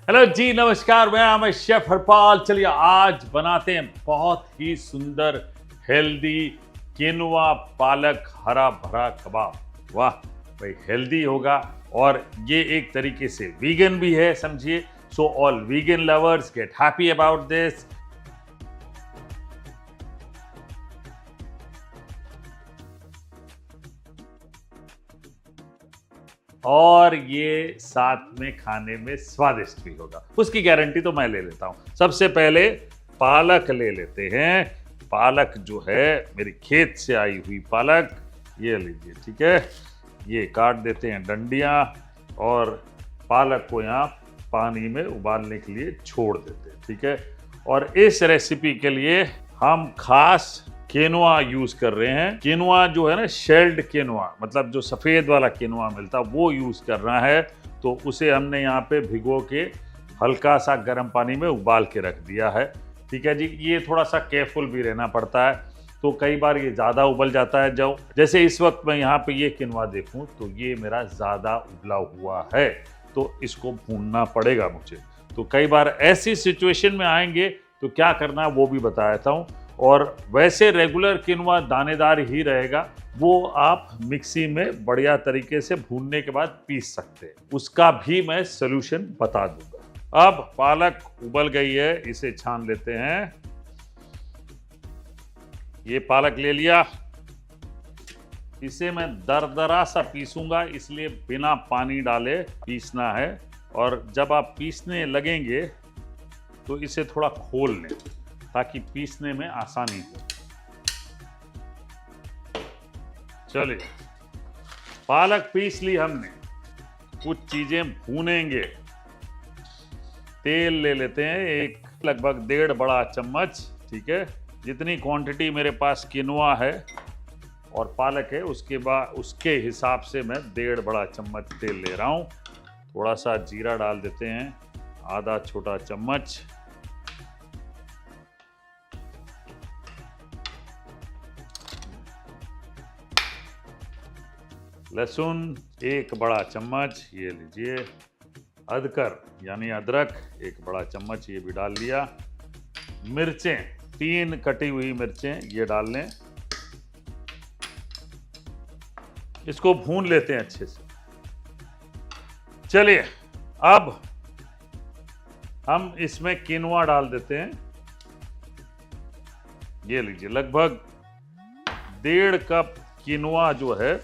Hello जी, नमस्कार। मैं chef Harpal. चलिए आज बनाते हैं बहुत ही सुंदर हेल्दी किनवा पालक हरा भरा कबाब। वाह भाई, हेल्दी होगा और ये एक तरीके से वीगन भी है, समझिए। So all vegan lovers gate happy about this. और ये साथ में खाने में स्वादिष्ट भी होगा, उसकी गारंटी तो मैं ले लेता हूं। सबसे पहले पालक ले लेते हैं। पालक जो है मेरी खेत से आई हुई पालक, ये लीजिए, ठीक है। ये काट देते हैं डंडियां और पालक को यहाँ पानी में उबालने के लिए छोड़ देते हैं, ठीक है। और इस रेसिपी के लिए हम खास केनुआ यूज कर रहे हैं। केनुआ जो है ना, शेल्ड केनुआ, मतलब जो सफेद वाला केनुआ मिलता है वो यूज करना है। तो उसे हमने यहाँ पे भिगो के हल्का सा गर्म पानी में उबाल के रख दिया है, ठीक है जी। ये थोड़ा सा केयरफुल भी रहना पड़ता है, तो कई बार ये ज़्यादा उबल जाता है। जो जैसे इस वक्त मैं यहाँ पे ये किनवा देखूँ तो ये मेरा ज़्यादा उबला हुआ है, तो इसको भूनना पड़ेगा मुझे। तो कई बार ऐसी सिचुएशन में आएंगे तो क्या करना है वो भी बता देता हूँ। और वैसे रेगुलर किनवा दानेदार ही रहेगा, वो आप मिक्सी में बढ़िया तरीके से भूनने के बाद पीस सकते हैं, उसका भी मैं सोल्यूशन बता दूंगा। अब पालक उबल गई है, इसे छान लेते हैं। ये पालक ले लिया, इसे मैं दरदरा सा पीसूंगा, इसलिए बिना पानी डाले पीसना है। और जब आप पीसने लगेंगे तो इसे थोड़ा खोल लें ताकि पीसने में आसानी हो। चलिए, पालक पीस ली हमने, कुछ चीजें भूनेंगे। तेल ले लेते हैं, एक लगभग 1.5 बड़ा चम्मच, ठीक है। जितनी क्वांटिटी मेरे पास किनवा है और पालक है उसके हिसाब से मैं 1.5 बड़ा चम्मच तेल ले रहा हूं। थोड़ा सा जीरा डाल देते हैं, आधा छोटा चम्मच। लहसुन 1 बड़ा चम्मच, ये लीजिए। अदरक यानी अदरक 1 बड़ा चम्मच, ये भी डाल लिया। मिर्चें 3 कटी हुई मिर्चें, ये डाल लें। इसको भून लेते हैं अच्छे से। चलिए, अब हम इसमें किनवा डाल देते हैं। ये लीजिए, लगभग 1.5 कप किनवा जो है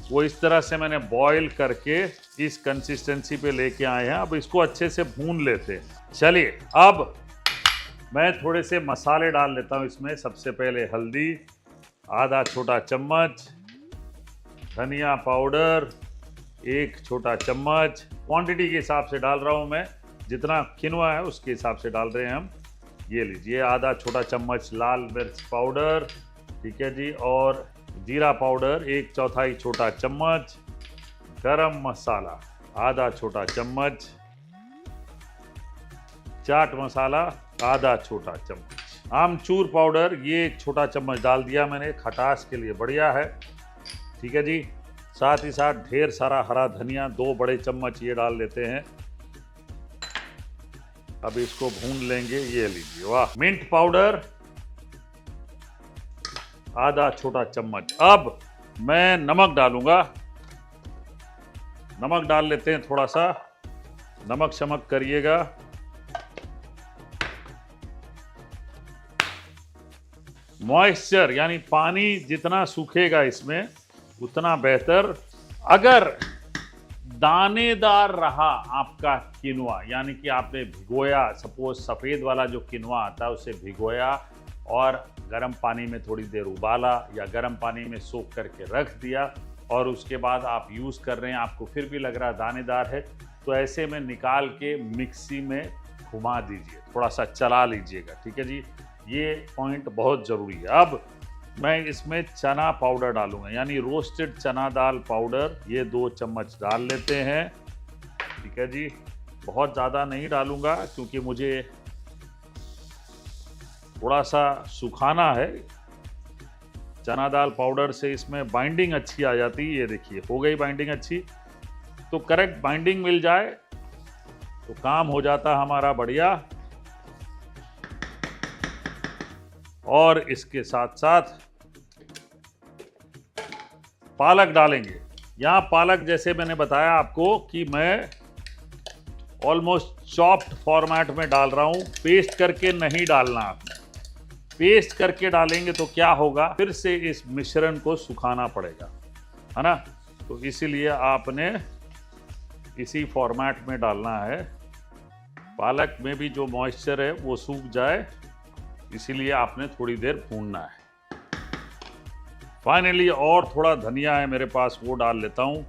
वो इस तरह से मैंने बॉईल करके इस कंसिस्टेंसी पे लेके आए हैं। अब इसको अच्छे से भून लेते हैं। चलिए, अब मैं थोड़े से मसाले डाल लेता हूं इसमें। सबसे पहले हल्दी आधा छोटा चम्मच, धनिया पाउडर 1 छोटा चम्मच। क्वांटिटी के हिसाब से डाल रहा हूं मैं, जितना किनवा है उसके हिसाब से डाल रहे हैं हम। ये लीजिए, आधा छोटा चम्मच लाल मिर्च पाउडर, ठीक है जी। और जीरा पाउडर 1/4 छोटा चम्मच। गरम मसाला आधा छोटा चम्मच। चाट मसाला आधा छोटा चम्मच। आमचूर पाउडर ये 1 छोटा चम्मच डाल दिया मैंने, खटास के लिए बढ़िया है, ठीक है जी। साथ ही साथ ढेर सारा हरा धनिया 2 बड़े चम्मच ये डाल लेते हैं। अब इसको भून लेंगे। ये लीजिए, वाह। मिंट पाउडर आधा छोटा चम्मच। अब मैं नमक डालूंगा। नमक डाल लेते हैं थोड़ा सा, नमक शमक करिएगा। मॉइस्चर यानी पानी जितना सूखेगा इसमें उतना बेहतर। अगर दानेदार रहा आपका किनवा, यानी कि आपने भिगोया, सपोज सफ़ेद वाला जो किनवा आता है उसे भिगोया और गर्म पानी में थोड़ी देर उबाला या गर्म पानी में सोख करके रख दिया और उसके बाद आप यूज़ कर रहे हैं, आपको फिर भी लग रहा है दानेदार है, तो ऐसे में निकाल के मिक्सी में घुमा दीजिए, थोड़ा सा चला लीजिएगा, ठीक है जी। ये पॉइंट बहुत ज़रूरी है। अब मैं इसमें चना पाउडर डालूंगा, यानी रोस्टेड चना दाल पाउडर, ये 2 चम्मच डाल लेते हैं, ठीक है जी। बहुत ज़्यादा नहीं डालूंगा क्योंकि मुझे थोड़ा सा सुखाना है। चना दाल पाउडर से इसमें बाइंडिंग अच्छी आ जाती है। ये देखिए, हो गई बाइंडिंग अच्छी। तो करेक्ट बाइंडिंग मिल जाए तो काम हो जाता हमारा बढ़िया। और इसके साथ साथ पालक डालेंगे। यहाँ पालक जैसे मैंने बताया आपको कि मैं ऑलमोस्ट चॉप्ड फॉर्मेट में डाल रहा हूँ, पेस्ट करके नहीं डालना आपने। पेस्ट करके डालेंगे तो क्या होगा, फिर से इस मिश्रण को सुखाना पड़ेगा, है ना। तो इसीलिए आपने इसी फॉर्मेट में डालना है। पालक में भी जो मॉइस्चर है वो सूख जाए, इसीलिए आपने थोड़ी देर भूनना है। फाइनली और थोड़ा धनिया है मेरे पास, वो डाल लेता हूँ।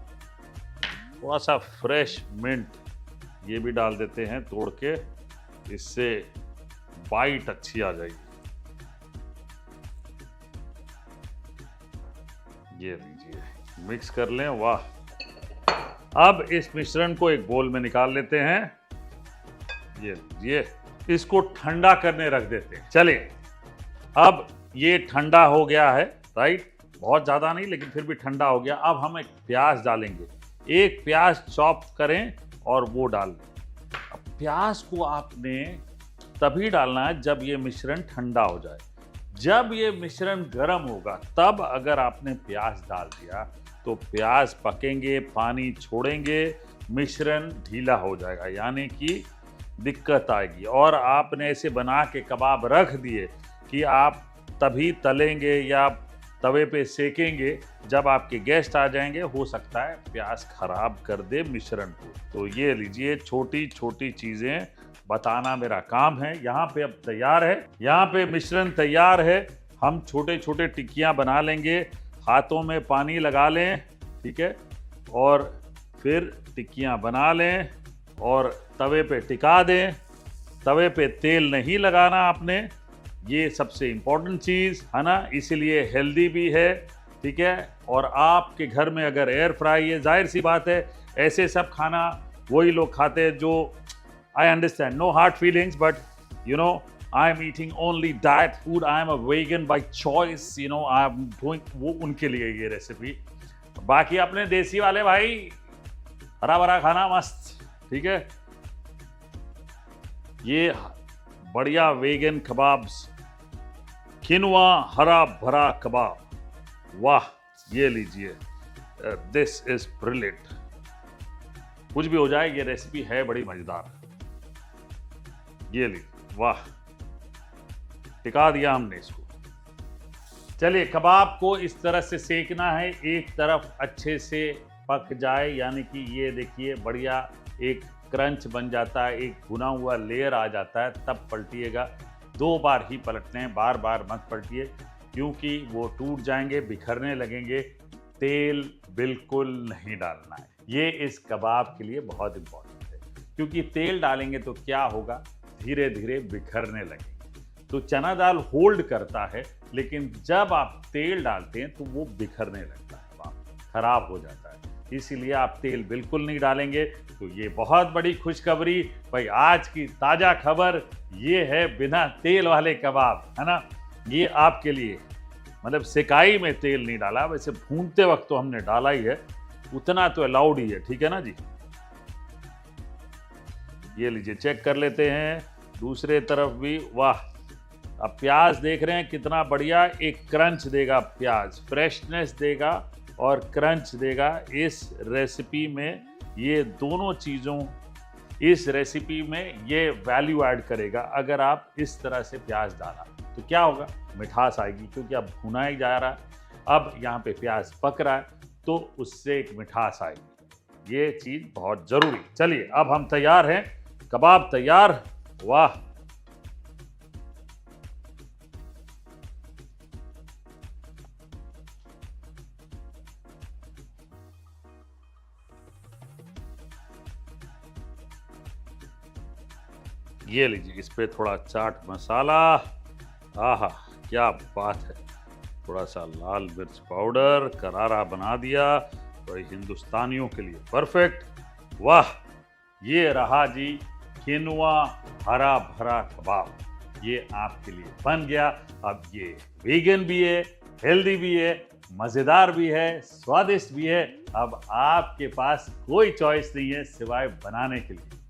थोड़ा सा फ्रेश मिंट ये भी डाल देते हैं तोड़ के, इससे बाइट अच्छी आ जाएगी। ये लीजिए, मिक्स कर लें। वाह। अब इस मिश्रण को एक बोल में निकाल लेते हैं। ये लीजिए, इसको ठंडा करने रख देते हैं। चलिए, अब ये ठंडा हो गया है, राइट, बहुत ज़्यादा नहीं लेकिन फिर भी ठंडा हो गया। अब हम एक प्याज डालेंगे। एक प्याज चॉप करें और वो डाल दें। अब प्याज को आपने तभी डालना है जब ये मिश्रण ठंडा हो जाए। जब ये मिश्रण गर्म होगा तब अगर आपने प्याज डाल दिया तो प्याज पकेंगे, पानी छोड़ेंगे, मिश्रण ढीला हो जाएगा, यानी कि दिक्कत आएगी। और आपने ऐसे बना के कबाब रख दिए कि आप तभी तलेंगे या तवे पे सेकेंगे, जब आपके गेस्ट आ जाएंगे हो सकता है प्याज खराब कर दे मिश्रण को। तो ये लीजिए, छोटी छोटी चीज़ें बताना मेरा काम है। यहाँ पे अब तैयार है, यहाँ पे मिश्रण तैयार है। हम छोटे छोटे टिक्कियाँ बना लेंगे, हाथों में पानी लगा लें, ठीक है, और फिर टिक्कियाँ बना लें और तवे पे टिका दें। तवे पे तेल नहीं लगाना आपने, ये सबसे इम्पोर्टेंट चीज़ है ना, इसीलिए हेल्दी भी है, ठीक है। और आपके घर में अगर एयर फ्राई है, जाहिर सी बात है ऐसे सब खाना वही लोग खाते हैं जो, I understand, no hard feelings, but you know I am eating only diet food, I am a vegan by choice, you know I am doing, वो उनके लिए ये रेसिपी। बाकी अपने देसी वाले भाई हरा भरा खाना मस्त, ठीक है। ये बढ़िया वेगन कबाब्स, किनुआ हरा भरा कबाब, वाह। ये लीजिए, दिस इज ब्रिलियंट। कुछ भी हो जाए ये रेसिपी है बड़ी मजेदार। ये लीजिए, वाह, टिका दिया हमने इसको। चलिए, कबाब को इस तरह से सेकना है, एक तरफ अच्छे से पक जाए, यानी कि ये देखिए बढ़िया एक क्रंच बन जाता है, एक भुना हुआ लेयर आ जाता है, तब पलटिएगा। 2 बार ही पलटते हैं, बार बार मत पलटिए क्योंकि वो टूट जाएंगे, बिखरने लगेंगे। तेल बिल्कुल नहीं डालना है, ये इस कबाब के लिए बहुत इंपॉर्टेंट है, क्योंकि तेल डालेंगे तो क्या होगा, धीरे धीरे बिखरने लगेंगे। तो चना दाल होल्ड करता है, लेकिन जब आप तेल डालते हैं तो वो बिखरने लगता है, कबाब खराब हो जाता है। इसीलिए आप तेल बिल्कुल नहीं डालेंगे। तो ये बहुत बड़ी खुशखबरी भाई, आज की ताज़ा खबर ये है, बिना तेल वाले कबाब, है ना, ये आपके लिए। मतलब सेकाई में तेल नहीं डाला, वैसे भूनते वक्त तो हमने डाला ही है, उतना तो अलाउड ही है, ठीक है ना जी। ये लीजिए, चेक कर लेते हैं दूसरे तरफ भी, वाह। अब प्याज देख रहे हैं कितना बढ़िया एक क्रंच देगा, प्याज फ्रेशनेस देगा और क्रंच देगा इस रेसिपी में। ये दोनों चीज़ों इस रेसिपी में ये वैल्यू ऐड करेगा। अगर आप इस तरह से प्याज डाला तो क्या होगा, मिठास आएगी, क्योंकि अब भुना ही जा रहा है। अब यहाँ पे प्याज पक रहा है तो उससे एक मिठास आएगी, ये चीज़ बहुत ज़रूरी। चलिए, अब हम तैयार हैं, कबाब तैयार, वाह। ये लीजिए, इस पे थोड़ा चाट मसाला, आहा क्या बात है, थोड़ा सा लाल मिर्च पाउडर, करारा बना दिया, तो हिंदुस्तानियों के लिए परफेक्ट। वाह, ये रहा जी किनुआ हरा भरा कबाब, ये आपके लिए बन गया। अब ये वीगन भी है, हेल्दी भी है, मज़ेदार भी है, स्वादिष्ट भी है। अब आपके पास कोई चॉइस नहीं है सिवाय बनाने के लिए।